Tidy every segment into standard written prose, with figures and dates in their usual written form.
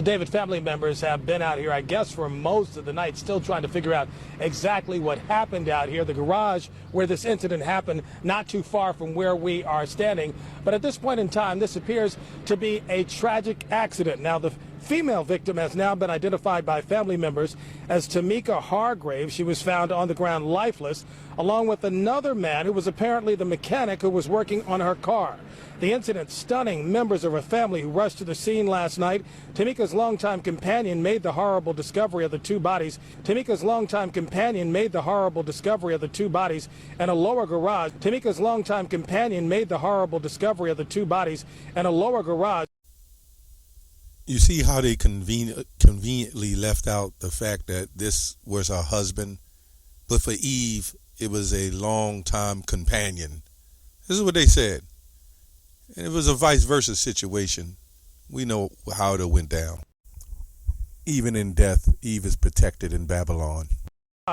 Well, David, family members have been out here, I guess, for most of the night, still trying to figure out exactly what happened out here. The garage where this incident happened, not too far from where we are standing. But at this point in time, this appears to be a tragic accident. Now, the female victim has now been identified by family members as Tamika Hargrave. She was found on the ground lifeless, along with another man who was apparently the mechanic who was working on her car. The incident stunning members of her family who rushed to the scene last night. Tamika's longtime companion made the horrible discovery of the two bodies. Tamika's longtime companion made the horrible discovery of the two bodies in a lower garage. Tamika's longtime companion made the horrible discovery of the two bodies in a lower garage. You see how they conveniently left out the fact that this was her husband, but for Eve, it was a longtime companion. This is what they said. And it was a vice versa situation. We know how it went down. Even in death, Eve is protected in Babylon.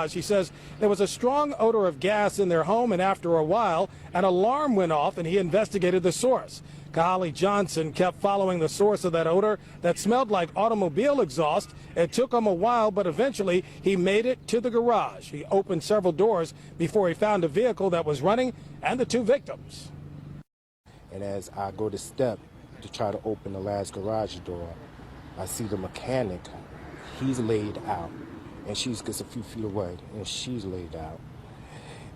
She says there was a strong odor of gas in their home, and after a while, an alarm went off, and he investigated the source. Kahali Johnson kept following the source of that odor that smelled like automobile exhaust. It took him a while, but eventually he made it to the garage. He opened several doors before he found a vehicle that was running and the two victims. And as I go to step to try to open the last garage door, I see the mechanic. He's laid out, and she's just a few feet away, and she's laid out.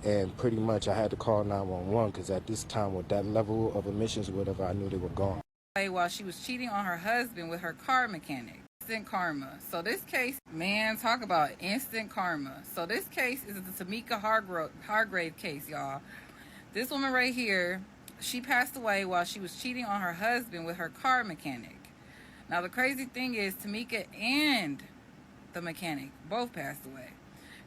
And pretty much I had to call 911 because at this time, with that level of emissions, whatever, I knew they were gone. While she was cheating on her husband with her car mechanic. Instant karma. So this case, man, talk about instant karma. So this case is the Tamika Hargrave case, y'all. This woman right here, she passed away while she was cheating on her husband with her car mechanic. Now, the crazy thing is Tamika and the mechanic both passed away.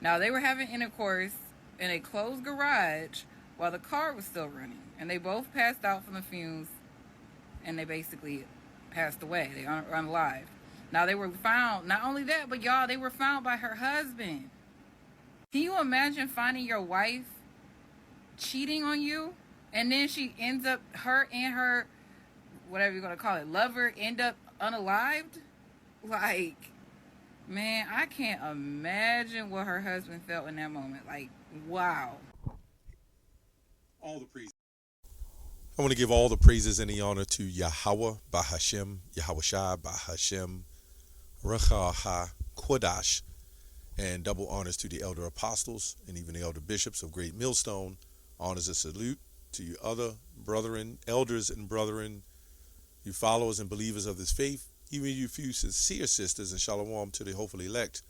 Now, they were having intercourse in a closed garage while the car was still running. And they both passed out from the fumes, and they basically passed away. They are unalive. Now, they were found, not only that, but y'all, they were found by her husband. Can you imagine finding your wife cheating on you? And then she ends up, her and her, whatever you're going to call it, lover, end up unalived? Like, man, I can't imagine what her husband felt in that moment. Like, wow. All the praises. I want to give all the praises and the honor to Yahweh Bahashem, Yahweh Shai Bahashem, Rechaha Kodash, and double honors to the elder apostles and even the elder bishops of Great Millstone. Honors and salute to you other brethren, elders and brethren, you followers and believers of this faith, even you few sincere sisters, and shalom to the hopefully elect.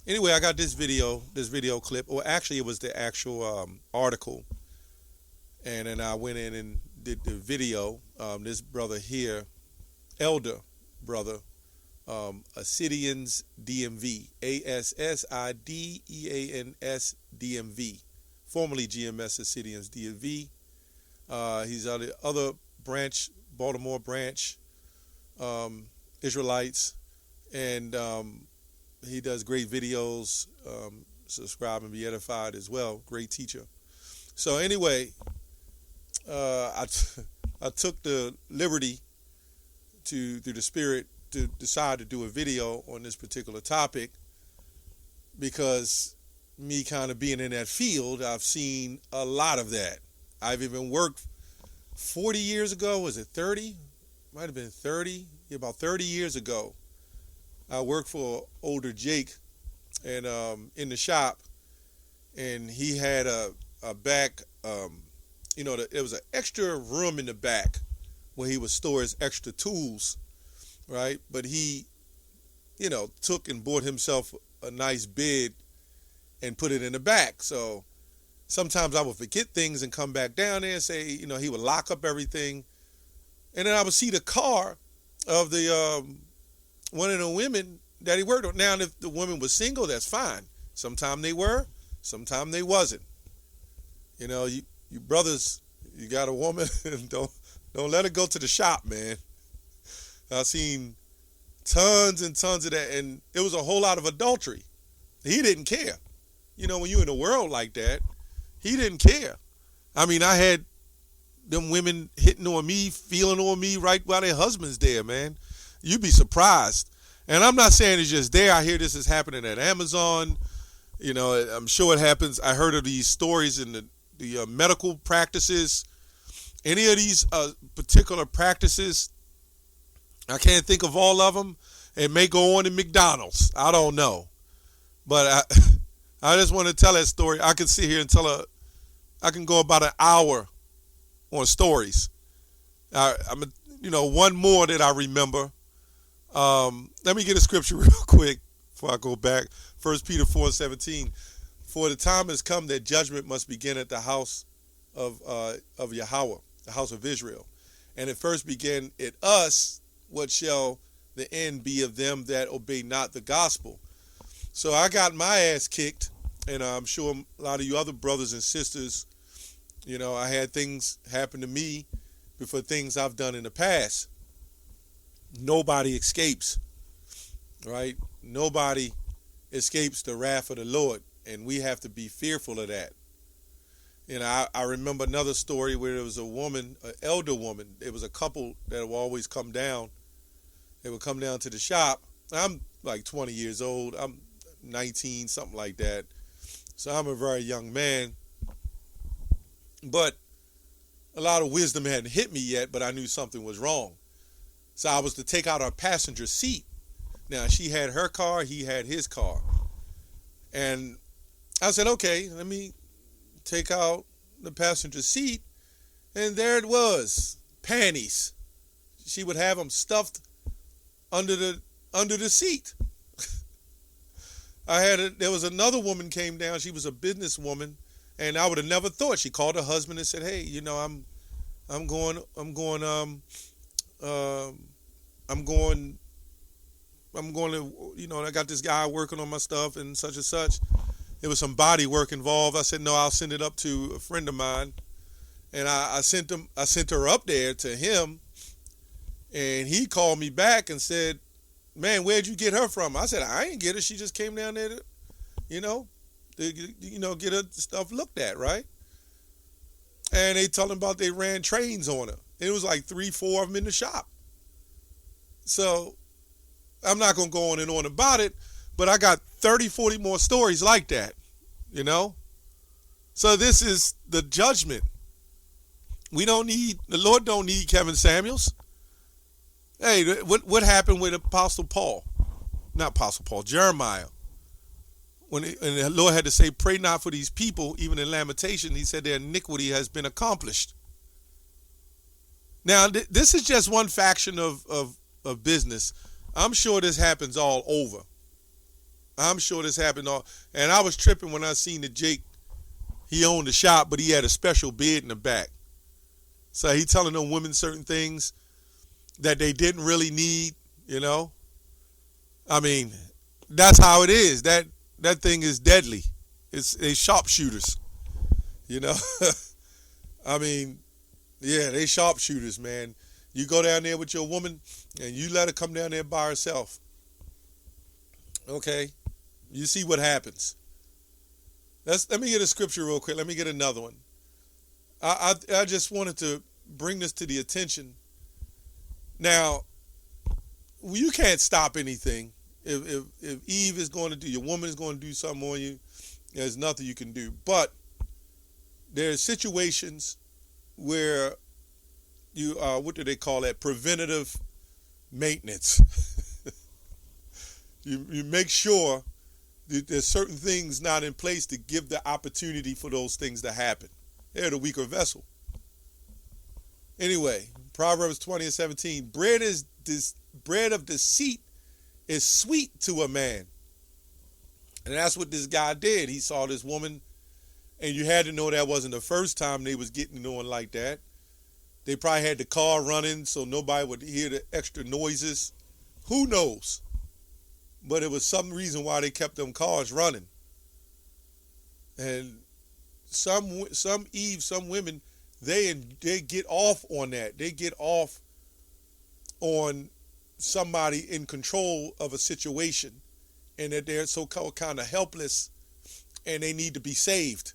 Anyway, I got this video clip, or actually it was the actual article, and then I went in and did the video. This brother here, elder brother, Assidians DMV, ASSIDEANS DMV, formerly GMS Assidians DMV. He's on the other branch, Baltimore branch, Israelites, and he does great videos. Subscribe and be edified as well. Great teacher. So anyway, I took the liberty through the Spirit to decide to do a video on this particular topic because me kind of being in that field, I've seen a lot of that. I've even worked 40 years ago. Was it 30? Might have been 30. Yeah, about 30 years ago. I worked for older Jake and in the shop, and he had a back, there was an extra room in the back where he would store his extra tools, right? But he, took and bought himself a nice bed and put it in the back. So sometimes I would forget things and come back down there and say, he would lock up everything. And then I would see the car of the one of the women that he worked on. Now, if the woman was single, that's fine. Sometimes they were, sometimes they wasn't. You brothers, you got a woman, don't let her go to the shop, man. I've seen tons and tons of that, and it was a whole lot of adultery. He didn't care. When you're in a world like that, he didn't care. I mean, I had them women hitting on me, feeling on me right while their husband's there, man. You'd be surprised. And I'm not saying it's just there. I hear this is happening at Amazon. You know, I'm sure it happens. I heard of these stories in the medical practices. Any of these particular practices, I can't think of all of them. It may go on in McDonald's. I don't know. But I just want to tell that story. I can sit here and I can go about an hour on stories. One more that I remember. Let me get a scripture real quick before I go back. 1 Peter 4:17. For the time has come that judgment must begin at the house of Yahweh, the house of Israel. And it first began at us. What shall the end be of them that obey not the gospel? So I got my ass kicked, and I'm sure a lot of you other brothers and sisters, I had things happen to me for things I've done in the past. Nobody escapes, right? Nobody escapes the wrath of the Lord, and we have to be fearful of that. I remember another story where there was a woman, an elder woman. It was a couple that would always come down. They would come down to the shop. I'm like 20 years old. I'm 19, something like that. So I'm a very young man. But a lot of wisdom hadn't hit me yet, but I knew something was wrong. So I was to take out our passenger seat. Now, she had her car, he had his car. And I said, okay, let me take out the passenger seat. And there it was, panties. She would have them stuffed under the seat. There was another woman came down. She was a businesswoman, and I would have never thought. She called her husband and said, hey, I'm going, to, I got this guy working on my stuff and such. There was some body work involved. I said, no, I'll send it up to a friend of mine. And I sent her up there to him, and he called me back and said, man, where'd you get her from? I said, I ain't get her. She just came down there to get her stuff looked at, right? And they told him about they ran trains on her. It was like 3-4 of them in the shop. So I'm not going to go on and on about it, but I got 30-40 more stories like that, So this is the judgment. The Lord don't need Kevin Samuels. Hey, what happened with Jeremiah? And the Lord had to say, pray not for these people, even in Lamentation, he said their iniquity has been accomplished. Now, this is just one faction of business. I'm sure this happens all over. And I was tripping when I seen that Jake, he owned the shop, but he had a special bed in the back. So he telling them women certain things that they didn't really need, I mean, that's how it is. That thing is deadly. They sharpshooters, I mean, yeah, they sharpshooters, man. You go down there with your woman and you let her come down there by herself. Okay? You see what happens. Let me get a scripture real quick. Let me get another one. I just wanted to bring this to the attention. Now, you can't stop anything. If Eve is going to do, your woman is going to do something on you, there's nothing you can do. But there are situations where you, what do they call that? Preventative maintenance. You make sure that there's certain things not in place to give the opportunity for those things to happen. They're the weaker vessel. Anyway, Proverbs 20:17. Bread of deceit is sweet to a man. And that's what this guy did. He saw this woman, and you had to know that wasn't the first time they was getting it on like that. They probably had the car running so nobody would hear the extra noises. Who knows? But it was some reason why they kept them cars running. And some women, they get off on that. They get off on somebody in control of a situation, and that they're so kind of helpless and they need to be saved.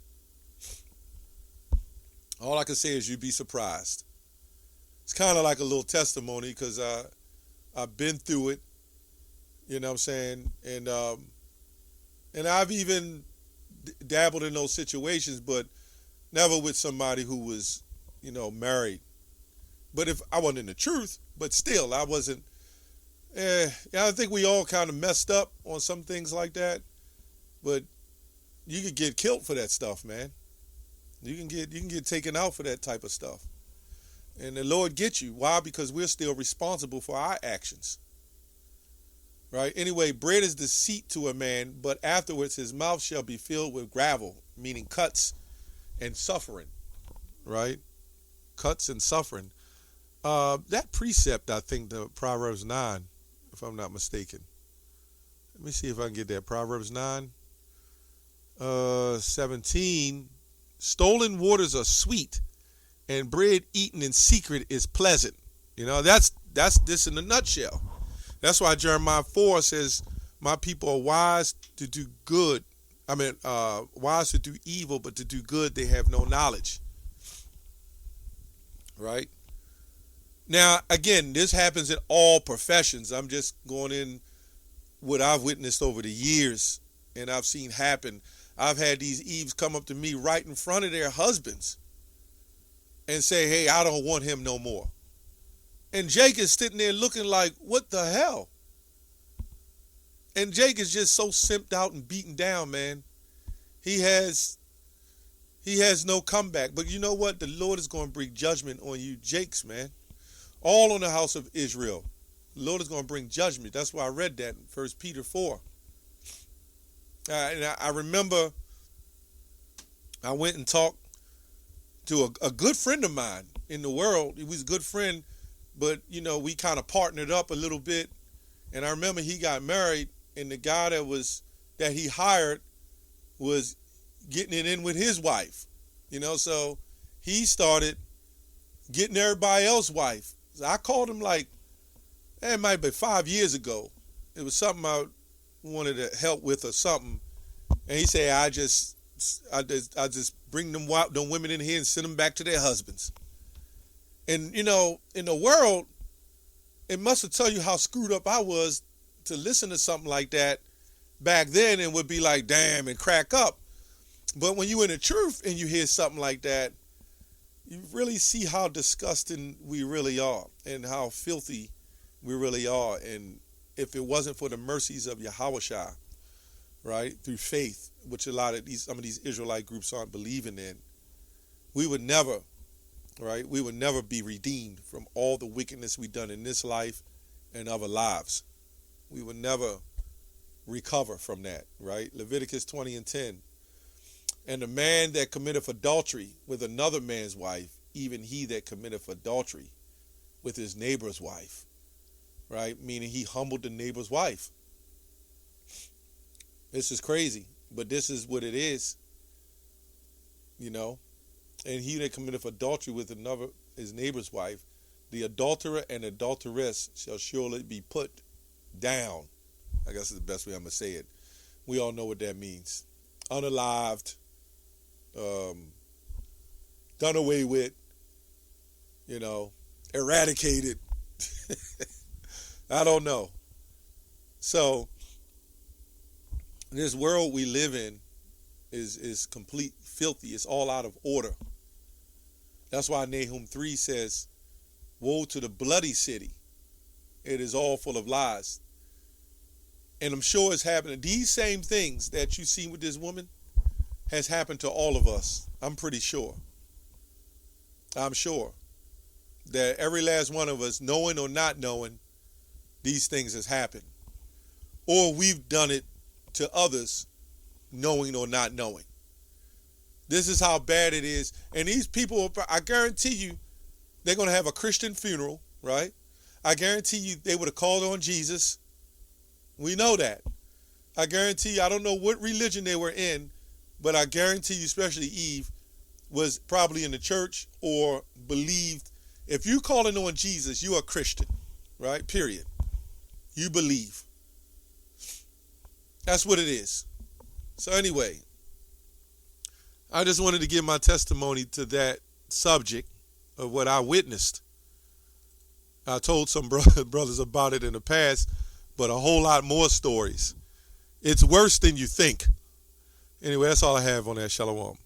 All I can say is you'd be surprised. It's kind of like a little testimony because I've been through it, You know what I'm saying? And I've even dabbled in those situations, but never with somebody who was, married. But if I wasn't in the truth, but still, I wasn't. Yeah, I think we all kind of messed up on some things like that. But you could get killed for that stuff, man. You can get taken out for that type of stuff. And the Lord gets you. Why? Because we're still responsible for our actions. Right? Anyway, bread is deceit to a man, but afterwards his mouth shall be filled with gravel, meaning cuts and suffering. Right? Cuts and suffering. That precept, I think, the Proverbs 9, if I'm not mistaken. Let me see if I can get that. Proverbs 9, 17. Stolen waters are sweet, and bread eaten in secret is pleasant. That's this in a nutshell. That's why Jeremiah 4 says, my people are wise to do good. Wise to do evil, but to do good they have no knowledge. Right? Now, again, this happens in all professions. I'm just going in what I've witnessed over the years and I've seen happen. I've had these Eves come up to me right in front of their husbands and say, hey, I don't want him no more. And Jake is sitting there looking like, what the hell? And Jake is just so simped out and beaten down, man. He has no comeback. But you know what? The Lord is going to bring judgment on you Jakes, man. All on the house of Israel. The Lord is going to bring judgment. That's why I read that in 1 Peter 4. And I remember I went and talked to a good friend of mine in the world. He was a good friend, but, we kind of partnered up a little bit. And I remember he got married, and the guy that he hired was getting it in with his wife. So he started getting everybody else's wife. So I called him it might be 5 years ago. It was something I wanted to help with or something. And he said, I just bring them women in here and send them back to their husbands. And, in the world, it must have told you how screwed up I was to listen to something like that back then and would be like, damn, and crack up. But when you're in the truth and you hear something like that, you really see how disgusting we really are and how filthy we really are. And if it wasn't for the mercies of Yahushua, right, through faith, which some of these Israelite groups aren't believing in, we would never be redeemed from all the wickedness we've done in this life and other lives. We would never recover from that, right? Leviticus 20:10. And the man that committeth adultery with another man's wife, even he that committeth adultery with his neighbor's wife, right? Meaning he humbled the neighbor's wife. This is crazy, but this is what it is, And he that committeth adultery with his neighbor's wife, the adulterer and adulteress shall surely be put down. I guess is the best way I'm going to say it. We all know what that means. Unalived, done away with, eradicated. I don't know. So this world we live in is complete filthy. It's all out of order. That's why Nahum 3 says, woe to the bloody city. It is all full of lies. And I'm sure it's happening. These same things that you see with this woman has happened to all of us. I'm pretty sure. I'm sure that every last one of us, knowing or not knowing, these things has happened. Or we've done it to others, knowing or not knowing. This is how bad it is. And these people, I guarantee you, they're going to have a Christian funeral, right? I guarantee you they would have called on Jesus. We know that. I guarantee you, I don't know what religion they were in, but I guarantee you, especially Eve, was probably in the church or believed. If you're calling on Jesus, you are a Christian, right? Period. You believe. That's what it is. So anyway, I just wanted to give my testimony to that subject of what I witnessed. I told some brothers about it in the past, but a whole lot more stories. It's worse than you think. Anyway, that's all I have on that. Shalom.